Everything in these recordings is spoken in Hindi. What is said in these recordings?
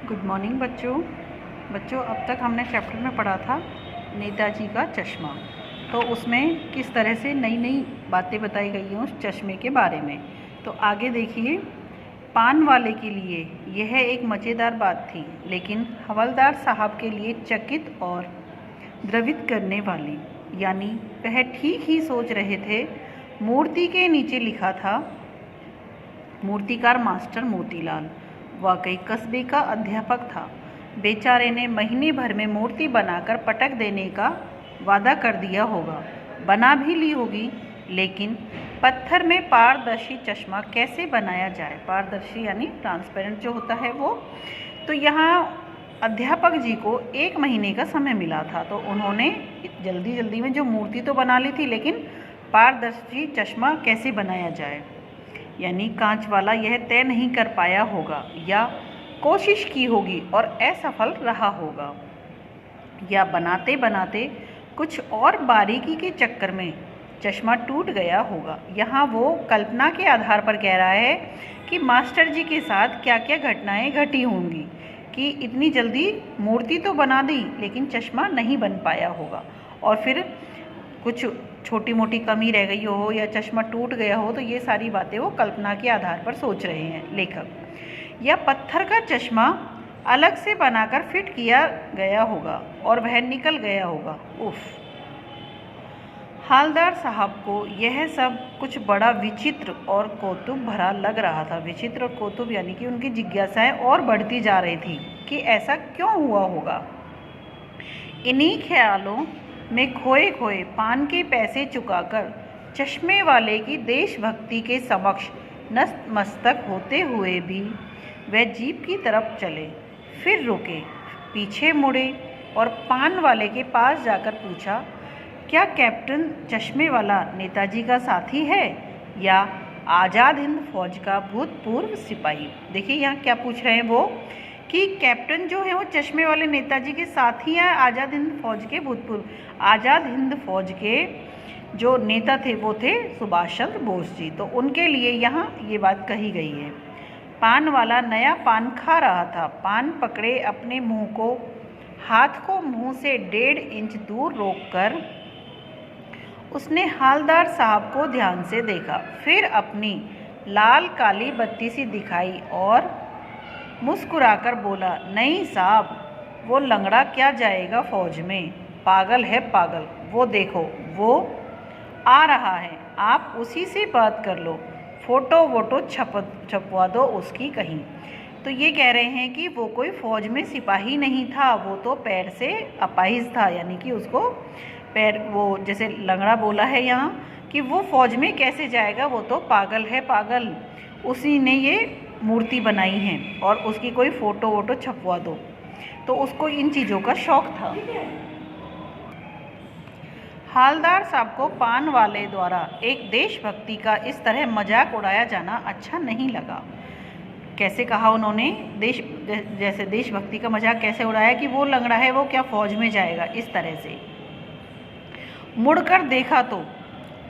गुड मॉर्निंग बच्चों। अब तक हमने चैप्टर में पढ़ा था नेताजी का चश्मा। तो उसमें किस तरह से नई नई बातें बताई गई हैं उस चश्मे के बारे में। तो आगे देखिए, पान वाले के लिए यह एक मज़ेदार बात थी, लेकिन हवलदार साहब के लिए चकित और द्रवित करने वाली। यानी वह ठीक ही सोच रहे थे। मूर्ति के नीचे लिखा था, मूर्तिकार मास्टर मोतीलाल वाकई कस्बे का अध्यापक था। बेचारे ने महीने भर में मूर्ति बनाकर पटक देने का वादा कर दिया होगा, बना भी ली होगी, लेकिन पत्थर में पारदर्शी चश्मा कैसे बनाया जाए। पारदर्शी यानी ट्रांसपेरेंट जो होता है वो। तो यहाँ अध्यापक जी को 1 महीने का समय मिला था, तो उन्होंने जल्दी जल्दी में जो मूर्ति तो बना ली थी, लेकिन पारदर्शी चश्मा कैसे बनाया जाए, यानी कांच वाला, यह तय नहीं कर पाया होगा, या कोशिश की होगी और असफल रहा होगा, या बनाते बनाते कुछ और बारीकी के चक्कर में चश्मा टूट गया होगा। यहाँ वो कल्पना के आधार पर कह रहा है कि मास्टर जी के साथ क्या क्या घटनाएं घटी होंगी कि इतनी जल्दी मूर्ति तो बना दी लेकिन चश्मा नहीं बन पाया होगा, और फिर कुछ छोटी मोटी कमी रह गई हो या चश्मा टूट गया हो। तो ये सारी बातें वो कल्पना के आधार पर सोच रहे हैं लेखक। या पत्थर का चश्मा अलग से बनाकर फिट किया गया होगा और वह निकल गया होगा। उफ, हालदार साहब को यह सब कुछ बड़ा विचित्र और कौतुक भरा लग रहा था। विचित्र और कौतुक यानी कि उनकी जिज्ञासाएं और बढ़ती जा रही थी कि ऐसा क्यों हुआ होगा। इन्हीं ख्यालों में खोए खोए पान के पैसे चुकाकर चश्मे वाले की देशभक्ति के समक्ष नतमस्तक होते हुए भी वह जीप की तरफ चले। फिर रुके, पीछे मुड़े और पान वाले के पास जाकर पूछा, क्या कैप्टन चश्मे वाला नेताजी का साथी है या आज़ाद हिंद फौज का भूतपूर्व सिपाही। देखिए यहाँ क्या पूछ रहे हैं वो, कि कैप्टन जो है वो चश्मे वाले नेताजी के साथी हैं, आज़ाद हिंद फौज के भूतपूर्व। आज़ाद हिंद फौज के जो नेता थे वो थे सुभाष चंद्र बोस जी, तो उनके लिए यहाँ ये बात कही गई है। पान वाला नया पान खा रहा था। पान पकड़े अपने मुंह को, हाथ को मुंह से 1.5 इंच दूर रोककर उसने हालदार साहब को ध्यान से देखा। फिर अपनी लाल काली बत्ती सी दिखाई और मुस्कुराकर बोला, नहीं साहब, वो लंगड़ा क्या जाएगा फौज में, पागल है पागल। वो देखो, वो आ रहा है, आप उसी से बात कर लो, फ़ोटो वोटो छपवा दो उसकी कहीं। तो ये कह रहे हैं कि वो कोई फ़ौज में सिपाही नहीं था, वो तो पैर से अपाहिज था, यानी कि उसको पैर, वो जैसे लंगड़ा बोला है यहाँ कि वो फ़ौज में कैसे जाएगा, वो तो पागल है पागल, उसी ने ये मूर्ति बनाई है और उसकी कोई फ़ोटो वोटो छपवा दो। तो उसको इन चीज़ों का शौक़ था। हालदार साहब को पान वाले द्वारा एक देशभक्ति का इस तरह मजाक उड़ाया जाना अच्छा नहीं लगा। कैसे कहा उन्होंने, जैसे देशभक्ति का मजाक कैसे उड़ाया कि वो लंगड़ा है, वो क्या फ़ौज में जाएगा, इस तरह से। मुड़कर देखा तो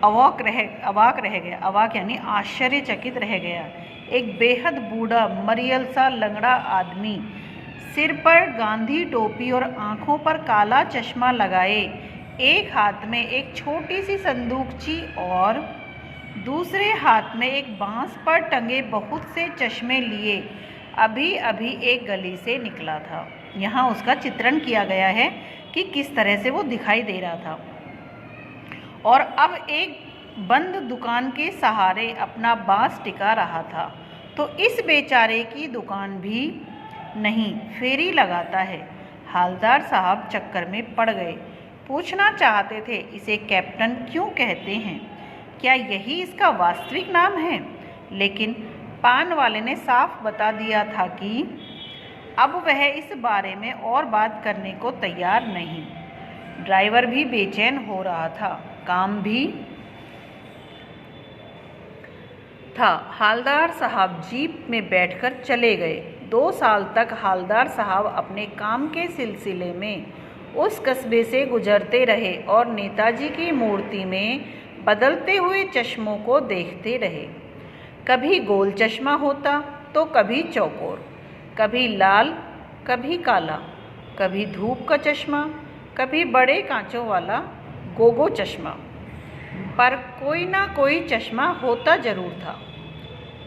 अवाक रह गया। अवाक यानी आश्चर्यचकित रह गया। एक बेहद बूढ़ा मरियल सा लंगड़ा आदमी, सिर पर गांधी टोपी और आँखों पर काला चश्मा लगाए, एक हाथ में एक छोटी सी संदूकची और दूसरे हाथ में एक बांस पर टंगे बहुत से चश्मे लिए अभी अभी एक गली से निकला था। यहाँ उसका चित्रण किया गया है कि किस तरह से वो दिखाई दे रहा था, और अब एक बंद दुकान के सहारे अपना बांस टिका रहा था। तो इस बेचारे की दुकान भी नहीं, फेरी लगाता है। हालदार साहब चक्कर में पड़ गए। पूछना चाहते थे, इसे कैप्टन क्यों कहते हैं, क्या यही इसका वास्तविक नाम है, लेकिन पान वाले ने साफ बता दिया था कि अब वह इस बारे में और बात करने को तैयार नहीं। ड्राइवर भी बेचैन हो रहा था, काम भी था। हालदार साहब जीप में बैठकर चले गए। 2 साल तक हालदार साहब अपने काम के सिलसिले में उस कस्बे से गुजरते रहे और नेताजी की मूर्ति में बदलते हुए चश्मों को देखते रहे। कभी गोल चश्मा होता तो कभी चौकोर, कभी लाल कभी काला, कभी धूप का चश्मा, कभी बड़े कांचों वाला गोगो चश्मा, पर कोई ना कोई चश्मा होता जरूर था।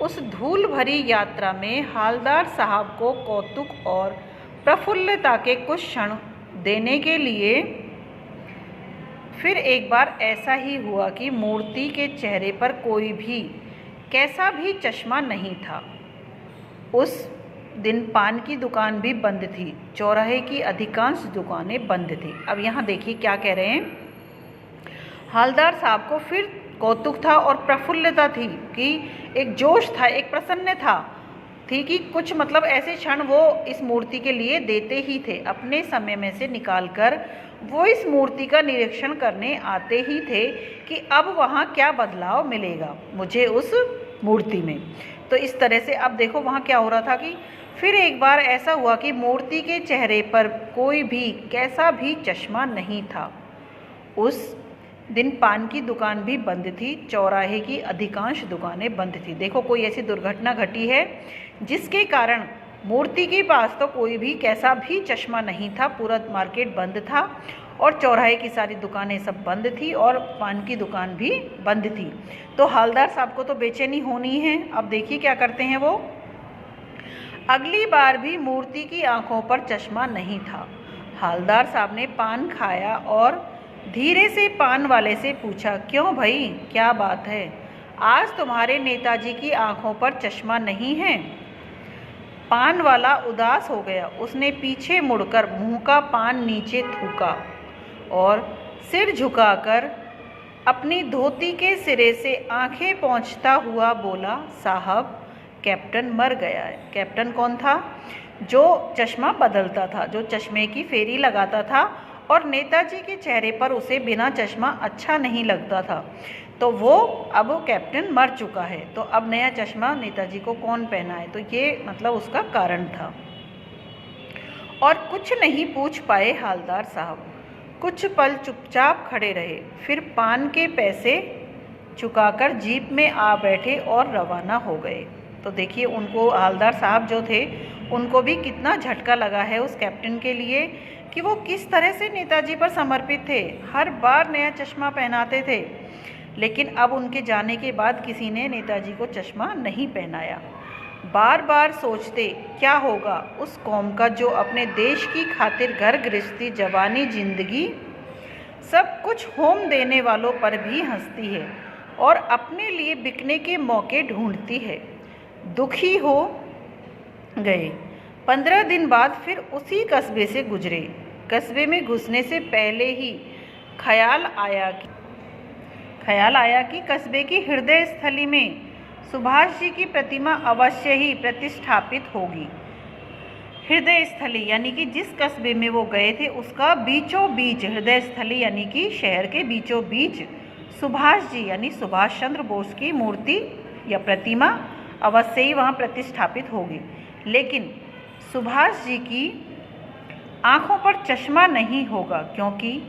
उस धूल भरी यात्रा में हालदार साहब को कौतुक और प्रफुल्लता के कुछ क्षण देने के लिए फिर एक बार ऐसा ही हुआ कि मूर्ति के चेहरे पर कोई भी कैसा भी चश्मा नहीं था। उस दिन पान की दुकान भी बंद थी, चौराहे की अधिकांश दुकानें बंद थी। अब यहाँ देखिए क्या कह रहे हैं, हालदार साहब को फिर कौतुक था और प्रफुल्लता थी कि एक जोश था, एक प्रसन्नता थी कि कुछ मतलब ऐसे क्षण वो इस मूर्ति के लिए देते ही थे, अपने समय में से निकालकर वो इस मूर्ति का निरीक्षण करने आते ही थे कि अब वहाँ क्या बदलाव मिलेगा मुझे उस मूर्ति में। तो इस तरह से अब देखो वहाँ क्या हो रहा था कि फिर एक बार ऐसा हुआ कि मूर्ति के चेहरे पर कोई भी कैसा भी चश्मा नहीं था। उस दिन पान की दुकान भी बंद थी, चौराहे की अधिकांश दुकानें बंद थी। देखो कोई ऐसी दुर्घटना घटी है जिसके कारण मूर्ति के पास तो कोई भी कैसा भी चश्मा नहीं था, पूरा मार्केट बंद था और चौराहे की सारी दुकानें सब बंद थी और पान की दुकान भी बंद थी। तो हालदार साहब को तो बेचैनी होनी है। अब देखिए क्या करते हैं वो, अगली बार भी मूर्ति की आंखों पर चश्मा नहीं था। हालदार साहब ने पान खाया और धीरे से पान वाले से पूछा, क्यों भाई क्या बात है, आज तुम्हारे नेताजी की आंखों पर चश्मा नहीं है? पान वाला उदास हो गया। उसने पीछे मुड़कर मुंह का पान नीचे थूका और सिर झुकाकर अपनी धोती के सिरे से आंखें पोंछता हुआ बोला, साहब कैप्टन मर गया है। कैप्टन कौन था? जो चश्मा बदलता था, जो चश्मे की फेरी लगाता था और नेताजी के चेहरे पर उसे बिना चश्मा अच्छा नहीं लगता था। तो वो अब कैप्टन मर चुका है, तो अब नया चश्मा नेताजी को कौन पहनाए? तो ये मतलब उसका कारण था। और कुछ नहीं पूछ पाए हालदार साहब, कुछ पल चुपचाप खड़े रहे, फिर पान के पैसे चुकाकर जीप में आ बैठे और रवाना हो गए। तो देखिए उनको हालदार साहब जो थे उनको भी कितना झटका लगा है उस कैप्टन के लिए कि वो किस तरह से नेताजी पर समर्पित थे, हर बार नया चश्मा पहनाते थे। लेकिन अब उनके जाने के बाद किसी ने नेताजी को चश्मा नहीं पहनाया। बार बार सोचते क्या होगा उस कौम का जो अपने देश की खातिर घर गृहस्थी, जवानी, जिंदगी सब कुछ होम देने वालों पर भी हंसती है और अपने लिए बिकने के मौके ढूंढती है। दुखी हो गए। 15 दिन बाद फिर उसी कस्बे से गुजरे। कस्बे में घुसने से पहले ही ख्याल आया कि कस्बे की हृदय स्थली में सुभाष जी की प्रतिमा अवश्य ही प्रतिष्ठापित होगी। हृदय स्थली यानी कि जिस कस्बे में वो गए थे उसका बीचों बीच, हृदय स्थली यानी कि शहर के बीचों बीच सुभाष जी यानी सुभाष चंद्र बोस की मूर्ति या प्रतिमा अवश्य ही वहाँ प्रतिष्ठापित होगी। लेकिन सुभाष जी की आंखों पर चश्मा नहीं होगा क्योंकि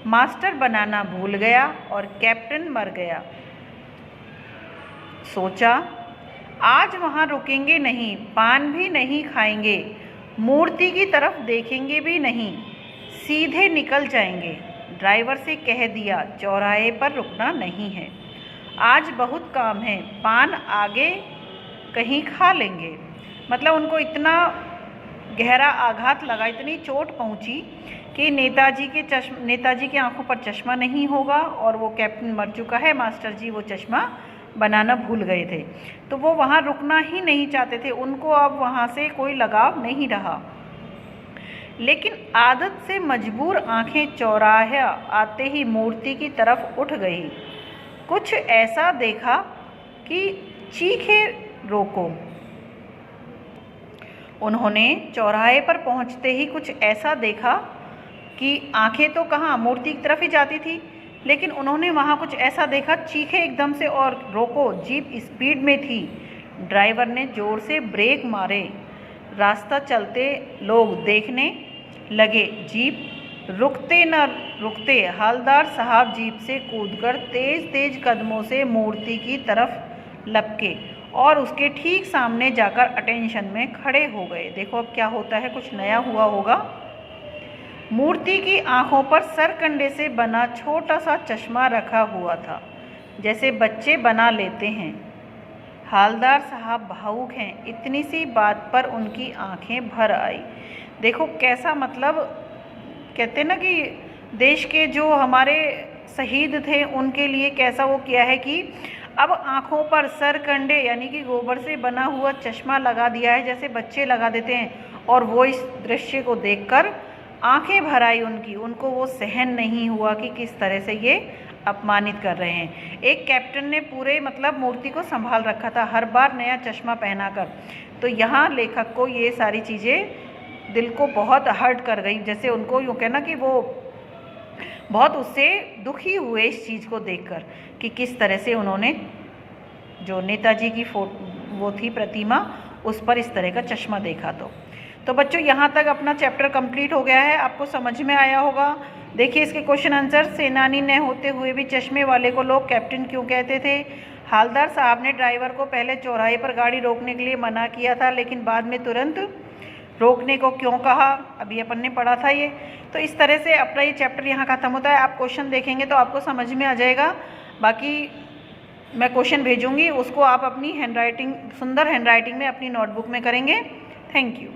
मास्टर बनाना भूल गया और कैप्टन मर गया। सोचा आज वहाँ रुकेंगे नहीं, पान भी नहीं खाएंगे, मूर्ति की तरफ देखेंगे भी नहीं, सीधे निकल जाएंगे। ड्राइवर से कह दिया चौराहे पर रुकना नहीं है, आज बहुत काम है, पान आगे कहीं खा लेंगे। मतलब उनको इतना गहरा आघात लगा, इतनी चोट पहुंची कि नेताजी की आंखों पर चश्मा नहीं होगा और वो कैप्टन मर चुका है, मास्टर जी वो चश्मा बनाना भूल गए थे। तो वो वहाँ रुकना ही नहीं चाहते थे, उनको अब वहाँ से कोई लगाव नहीं रहा। लेकिन आदत से मजबूर आंखें चौराहे आते ही मूर्ति की तरफ उठ गई। कुछ ऐसा देखा कि चीखे रोको। उन्होंने चौराहे पर पहुंचते ही कुछ ऐसा देखा कि आंखें तो कहाँ मूर्ति की तरफ ही जाती थी, लेकिन उन्होंने वहाँ कुछ ऐसा देखा, चीखे एकदम से और रोको। जीप स्पीड में थी। ड्राइवर ने ज़ोर से ब्रेक मारे। रास्ता चलते लोग देखने लगे। जीप रुकते न रुकते हालदार साहब जीप से कूदकर तेज तेज कदमों से मूर्ति की तरफ लपके और उसके ठीक सामने जाकर अटेंशन में खड़े हो गए। देखो अब क्या होता है, कुछ नया हुआ होगा। मूर्ति की आंखों पर सरकंडे से बना छोटा सा चश्मा रखा हुआ था, जैसे बच्चे बना लेते हैं। हालदार साहब भावुक हैं, इतनी सी बात पर उनकी आंखें भर आई। देखो कैसा, मतलब कहते हैं ना कि देश के जो हमारे शहीद थे उनके लिए कैसा वो किया है कि अब आँखों पर सरकंडे यानी कि गोबर से बना हुआ चश्मा लगा दिया है, जैसे बच्चे लगा देते हैं। और वो इस दृश्य को देखकर आंखें भर आई उनकी। उनको वो सहन नहीं हुआ कि किस तरह से ये अपमानित कर रहे हैं। एक कैप्टन ने पूरे मतलब मूर्ति को संभाल रखा था, हर बार नया चश्मा पहनाकर। तो यहाँ लेखक को ये सारी चीज़ें दिल को बहुत हर्ट कर गई, जैसे उनको यूँ कहना कि वो बहुत उससे दुखी हुए इस चीज़ को देखकर कि किस तरह से उन्होंने जो नेताजी की वो थी प्रतिमा, उस पर इस तरह का चश्मा देखा। तो बच्चों यहाँ तक अपना चैप्टर कंप्लीट हो गया है, आपको समझ में आया होगा। देखिए इसके क्वेश्चन आंसर। सेनानी न होते हुए भी चश्मे वाले को लोग कैप्टन क्यों कहते थे? हालदार साहब ने ड्राइवर को पहले चौराहे पर गाड़ी रोकने के लिए मना किया था, लेकिन बाद में तुरंत रोकने को क्यों कहा? अभी अपन ने पढ़ा था ये। तो इस तरह से अपना ये चैप्टर यहाँ खत्म होता है। आप क्वेश्चन देखेंगे तो आपको समझ में आ जाएगा। बाकी मैं क्वेश्चन भेजूँगी, उसको आप अपनी हैंडराइटिंग, सुंदर हैंडराइटिंग में अपनी नोटबुक में करेंगे। Thank you.